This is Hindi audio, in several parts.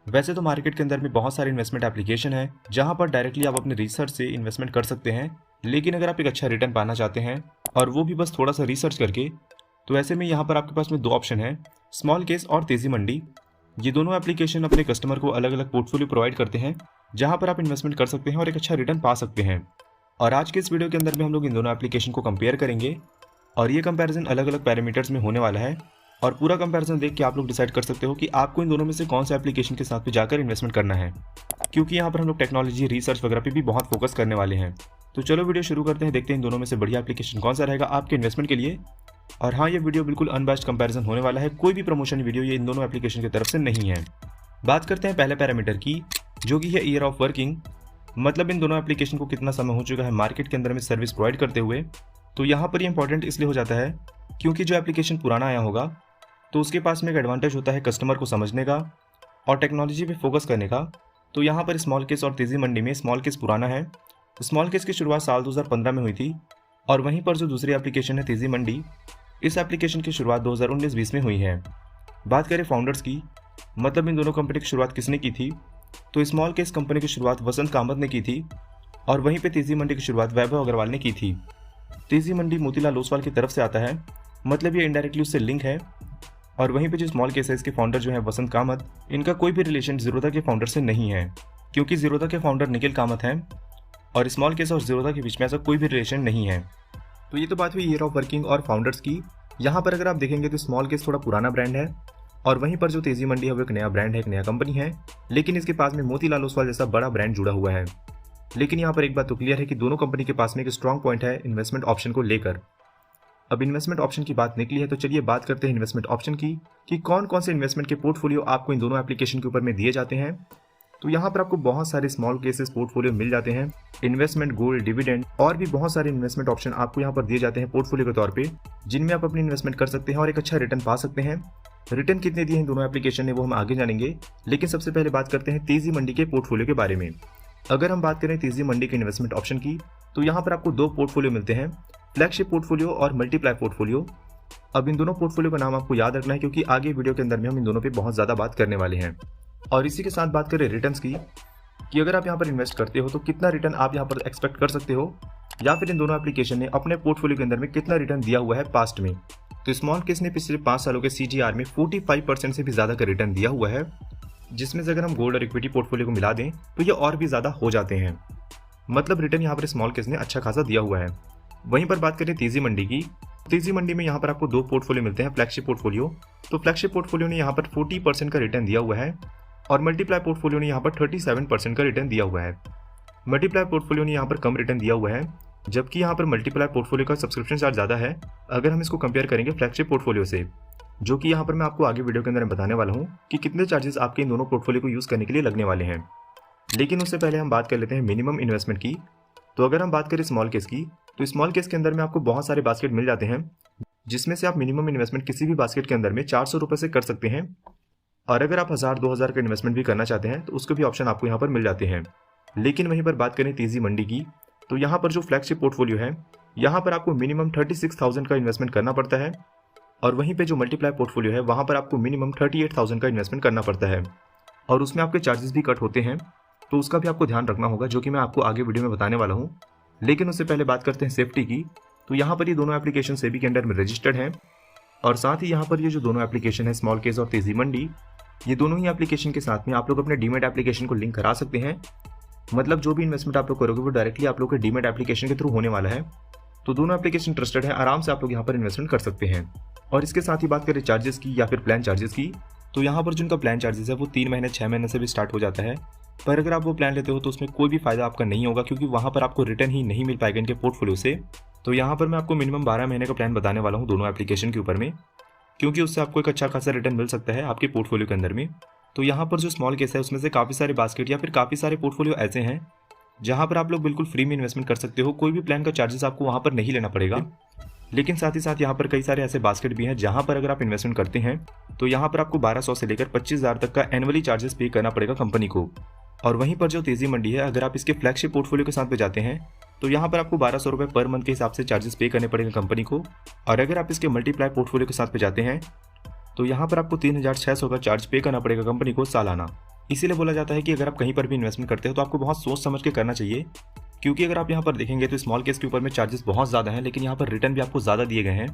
वैसे तो मार्केट के अंदर में बहुत सारे इन्वेस्टमेंट एप्लीकेशन है जहां पर डायरेक्टली आप अपने रिसर्च से इन्वेस्टमेंट कर सकते हैं, लेकिन अगर आप एक अच्छा रिटर्न पाना चाहते हैं और वो भी बस थोड़ा सा रिसर्च करके, तो ऐसे में यहाँ पर आपके पास में दो ऑप्शन है, स्मॉल केस और तेजी मंडी। ये दोनों एप्लीकेशन अपने कस्टमर को अलग अलग पोर्टफोलियो प्रोवाइड करते हैं जहां पर आप इन्वेस्टमेंट कर सकते हैं और एक अच्छा रिटर्न पा सकते हैं। और आज के इस वीडियो के अंदर में हम लोग इन दोनों एप्लीकेशन को कंपेयर करेंगे और ये कंपैरिजन अलग अलग पैरामीटर्स में होने वाला है और पूरा कंपैरिजन देख के आप लोग डिसाइड कर सकते हो कि आपको इन दोनों में से कौन सा एप्लीकेशन के साथ पे जाकर इन्वेस्टमेंट करना है, क्योंकि यहाँ पर हम लोग टेक्नोलॉजी रिसर्च वगैरह पे भी बहुत फोकस करने वाले हैं। तो चलो वीडियो शुरू करते हैं, देखते हैं इन दोनों में से बढ़िया एप्लीकेशन कौन सा रहेगा आपके इन्वेस्टमेंट के लिए। और हाँ, ये वीडियो बिल्कुल अनबैस्ड कंपैरिजन होने वाला है, कोई भी प्रमोशन वीडियो ये इन दोनों एप्लीकेशन की तरफ से नहीं है। बात करते हैं पहले पैरामीटर की, जो कि है ईयर ऑफ वर्किंग, मतलब इन दोनों एप्लीकेशन को कितना समय हो चुका है मार्केट के अंदर में सर्विस प्रोवाइड करते हुए। तो यहाँ पर ये इंपॉर्टेंट इसलिए हो जाता है क्योंकि जो एप्लीकेशन पुराना आया होगा तो उसके पास में एक एडवांटेज होता है कस्टमर को समझने का और टेक्नोलॉजी पे फोकस करने का। तो यहाँ पर स्मॉल केस और तेजी मंडी में स्मॉल केस पुराना है। स्मॉल केस की शुरुआत साल 2015 में हुई थी और वहीं पर जो दूसरी एप्लीकेशन है तेजी मंडी, इस एप्लीकेशन की शुरुआत 2019-20 में हुई है। बात करें फाउंडर्स की, मतलब इन दोनों कंपनी की शुरुआत किसने की थी, तो स्मॉल केस कंपनी की शुरुआत वसंत कामत ने की थी और वहीं पे तेजी मंडी की शुरुआत वैभव अग्रवाल ने की थी। तेजी मंडी मोतीलाल ओसवाल की तरफ से आता है, मतलब ये इनडायरेक्टली उससे लिंक है। और वहीं पे जो स्मॉल केस है इसके फाउंडर जो है वसंत कामत, इनका कोई भी रिलेशन जीरोधा के फाउंडर से नहीं है, क्योंकि जीरोधा के फाउंडर निखिल कामत हैं और स्मॉल केस और जीरोधा के बीच में ऐसा कोई भी रिलेशन नहीं है। तो ये तो बात हुई ईयर ऑफ वर्किंग और फाउंडर्स की। यहाँ पर अगर आप देखेंगे तो स्मॉल केस थोड़ा पुराना ब्रांड है और वहीं पर जो तेजी मंडी है वो एक नया ब्रांड है, एक नया कंपनी है, लेकिन इसके पास में मोतीलाल ओसवाल जैसा बड़ा ब्रांड जुड़ा हुआ है। लेकिन यहाँ पर एक बात तो क्लियर है कि दोनों कंपनी के पास में एक स्ट्रॉन्ग पॉइंट है इन्वेस्टमेंट ऑप्शन को लेकर। अब इन्वेस्टमेंट ऑप्शन की बात निकली है तो चलिए बात करते हैं इन्वेस्टमेंट ऑप्शन की कि कौन कौन से इन्वेस्टमेंट के पोर्टफोलियो आपको इन दोनों एप्लीकेशन के ऊपर में दिए जाते हैं। तो यहाँ पर आपको बहुत सारे स्मॉल केसेस पोर्टफोलियो मिल जाते हैं, इन्वेस्टमेंट गोल्ड, डिविडेंड और भी बहुत सारे इन्वेस्टमेंट ऑप्शन आपको यहाँ पर दिए जाते हैं पोर्टफोलियो के तौर पे, जिनमें आप अपनी इन्वेस्टमेंट कर सकते हैं और एक अच्छा रिटर्न पा सकते हैं। रिटर्न कितने दिए हैं दोनों एप्लीकेशन ने वो हम आगे जानेंगे, लेकिन सबसे पहले बात करते हैं तेजी मंडी के पोर्टफोलियो के बारे में। अगर हम बात करें तेजी मंडी के इन्वेस्टमेंट ऑप्शन की, तो यहाँ पर आपको दो पोर्टफोलियो मिलते हैं, फ्लैगशिप पोर्टफोलियो और मल्टीप्लाई पोर्टफोलियो। अब इन दोनों पोर्टफोलियो का नाम आपको याद रखना है क्योंकि आगे वीडियो के अंदर में हम इन दोनों पे बहुत ज्यादा बात करने वाले हैं। और इसी के साथ बात करें रिटर्न्स की, कि अगर आप यहाँ पर इन्वेस्ट करते हो तो कितना रिटर्न आप यहाँ पर एक्सपेक्ट कर सकते हो, या फिर इन दोनों एप्लीकेशन ने अपने पोर्टफोलियो के अंदर में कितना रिटर्न दिया हुआ है पास्ट में। तो स्मॉल केस ने पिछले 5 सालों के CGR में 45% से भी ज्यादा का रिटर्न दिया हुआ है, जिसमें से अगर हम गोल्ड और इक्विटी पोर्टफोलियो को मिला दें तो ये और भी ज्यादा हो जाते हैं। मतलब रिटर्न यहाँ पर स्मॉल केस ने अच्छा खासा दिया हुआ है। वहीं पर बात करें तेजी मंडी की, तेजी मंडी में यहाँ पर आपको दो पोर्टफोलियो मिलते हैं, फ्लैगशिप पोर्टफोलियो। तो फ्लैगशिप पोर्टफोलियो ने यहाँ पर 40% का रिटर्न दिया हुआ है और मल्टीप्लाई पोर्टफोलियो ने यहाँ पर 37% का रिटर्न दिया हुआ है। मल्टीप्लाई पोर्टफोलियो ने यहाँ पर कम रिटर्न दिया हुआ है, जबकि यहाँ पर मल्टीप्लाई पोर्टफोलियो का सब्सक्रिप्शन चार्ज ज़्यादा है अगर हम इसको कंपेयर करेंगे फ्लैगशिप पोर्टफोलियो से, जो कि यहाँ पर मैं आपको आगे वीडियो के अंदर बताने वाला हूँ कि कितने चार्जेस आपके इन दोनों पोर्टफोलियो को यूज़ करने के लिए लगने वाले हैं। लेकिन उससे पहले हम बात कर लेते हैं मिनिमम इन्वेस्टमेंट की। तो अगर हम बात करें स्मॉल केस की, तो स्मॉल केस के अंदर में आपको बहुत सारे बास्केट मिल जाते हैं, जिसमें से आप मिनिमम इन्वेस्टमेंट किसी भी बास्केट के अंदर में 400 रुपये से कर सकते हैं। और अगर आप 1000-2000 का इन्वेस्टमेंट भी करना चाहते हैं तो उसके भी ऑप्शन आपको यहाँ पर मिल जाते हैं। लेकिन वहीं पर बात करें तेजी मंडी की, तो यहाँ पर जो फ्लैगशिप पोर्टफोलियो है, यहाँ पर आपको मिनिमम 36,000 का इन्वेस्टमेंट करना पड़ता है और वहीं पे जो मल्टीप्लाई पोर्टफोलियो है वहाँ पर आपको मिनिमम 38,000 का इन्वेस्टमेंट करना पड़ता है और उसमें आपके चार्जेस भी कट होते हैं, तो उसका भी आपको ध्यान रखना होगा, जो कि मैं आपको आगे वीडियो में बताने वाला हूँ। लेकिन उससे पहले बात करते हैं सेफ्टी की। तो यहाँ पर ये दोनों एप्लीकेशन सेबी के अंडर में रजिस्टर्ड हैं और साथ ही यहाँ पर ये जो दोनों एप्लीकेशन है स्मॉल केस और तेजी मंडी, ये दोनों ही एप्लीकेशन के साथ में आप लोग अपने डीमेट एप्लीकेशन को लिंक करा सकते हैं। मतलब जो भी इन्वेस्टमेंट आप लोग करोगे वो डायरेक्टली आप लोग के डीमेट एप्लीकेशन के थ्रू होने वाला है। तो दोनों एप्लीकेशन ट्रस्टेड है, आराम से आप लोग यहाँ पर इन्वेस्टमेंट कर सकते हैं। और इसके साथ ही बात करें चार्जेस की या फिर प्लान चार्जेस की, तो यहाँ पर जिनका प्लान चार्जेस है वो 3 महीने 6 महीने से भी स्टार्ट हो जाता है। पर अगर आप वो प्लान लेते हो तो उसमें कोई भी फायदा आपका नहीं होगा, क्योंकि वहाँ पर आपको रिटर्न ही नहीं मिल पाएगा इनके पोर्टफोलियो से। तो यहाँ पर मैं आपको मिनिमम 12 महीने का प्लान बताने वाला हूँ दोनों एप्लीकेशन के ऊपर में, क्योंकि उससे आपको एक अच्छा खासा रिटर्न मिल सकता है आपके पोर्टफोलियो के अंदर में। तो यहाँ पर जो स्मॉल केस है उसमें से काफ़ी सारे बास्केट या फिर काफ़ी सारे पोर्टफोलियो ऐसे हैं जहाँ पर आप लोग बिल्कुल फ्री में इन्वेस्टमेंट कर सकते हो, कोई भी प्लान का चार्जेस आपको वहाँ पर नहीं लेना पड़ेगा। लेकिन साथ ही साथ यहाँ पर कई सारे ऐसे बास्केट भी हैं जहाँ पर अगर आप इन्वेस्टमेंट करते हैं तो यहाँ पर आपको 1200 से लेकर 25,000 तक का एनुअली चार्जेस पे करना पड़ेगा कंपनी को। और वहीं पर जो तेजी मंडी है, अगर आप इसके फ्लैगशिप पोर्टफोलियो के साथ पे जाते हैं तो यहाँ पर आपको 1200 रुपये पर मंथ के हिसाब से चार्जेस पे करने पड़ेगा कंपनी को। और अगर आप इसके मल्टीप्लाई पोर्टफोलियो के साथ पे जाते हैं तो यहाँ पर आपको 3600 का चार्ज पे करना पड़ेगा कंपनी को सालाना। इसीलिए बोला जाता है कि अगर आप कहीं पर भी इन्वेस्टमेंट करते हो तो आपको बहुत सोच समझ के करना चाहिए, क्योंकि अगर आप यहाँ पर देखेंगे तो स्मॉल केस के ऊपर में चार्जेस बहुत ज़्यादा हैं, लेकिन यहाँ पर रिटर्न भी आपको ज़्यादा दिए गए हैं।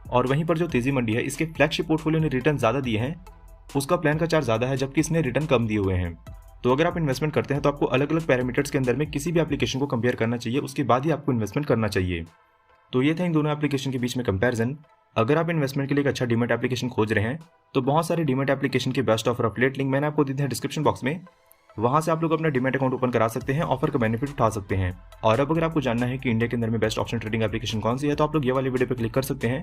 और वहीं पर जो तेजी मंडी है, इसके फ्लैगशिप पोर्टफोलियो ने रिटर्न ज़्यादा दिए हैं, उसका प्लान का चार्ज ज़्यादा है, जबकि इसने रिटर्न कम दिए हुए हैं। तो अगर आप इन्वेस्टमेंट करते हैं तो आपको अलग अलग पैरामीटर्स के अंदर में किसी भी एप्लीकेशन को कंपेयर करना चाहिए, उसके बाद ही आपको इन्वेस्टमेंट करना चाहिए। तो ये था इन दोनों एप्लीकेशन के बीच में कंपैरिजन। अगर आप इन्वेस्टमेंट के लिए एक अच्छा डीमैट एप्लीकेशन खोज रहे हैं तो बहुत सारे डीमैट एप्लीकेशन के बेस्ट ऑफर अपडेट लिंक मैंने आपको दे दिए हैं डिस्क्रिप्शन बॉक्स में। वहां से आप लोग अपना डीमैट अकाउंट ओपन करा सकते हैं, ऑफर का बेनिफिट उठा सकते हैं। और अब अगर आपको जानना है कि इंडिया के अंदर में बेस्ट ऑप्शन ट्रेडिंग एप्लीकेशन कौन सी है, तो आप लोग ये वाली वीडियो पर क्लिक कर सकते हैं।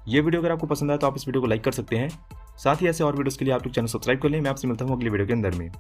ये वीडियो अगर आपको पसंद आए तो आप इस वीडियो को लाइक कर सकते हैं। साथ ही ऐसे और वीडियोस के लिए आप लोग चैनल सब्सक्राइब कर लें। मैं आपसे मिलता हूँ अगली वीडियो के अंदर में।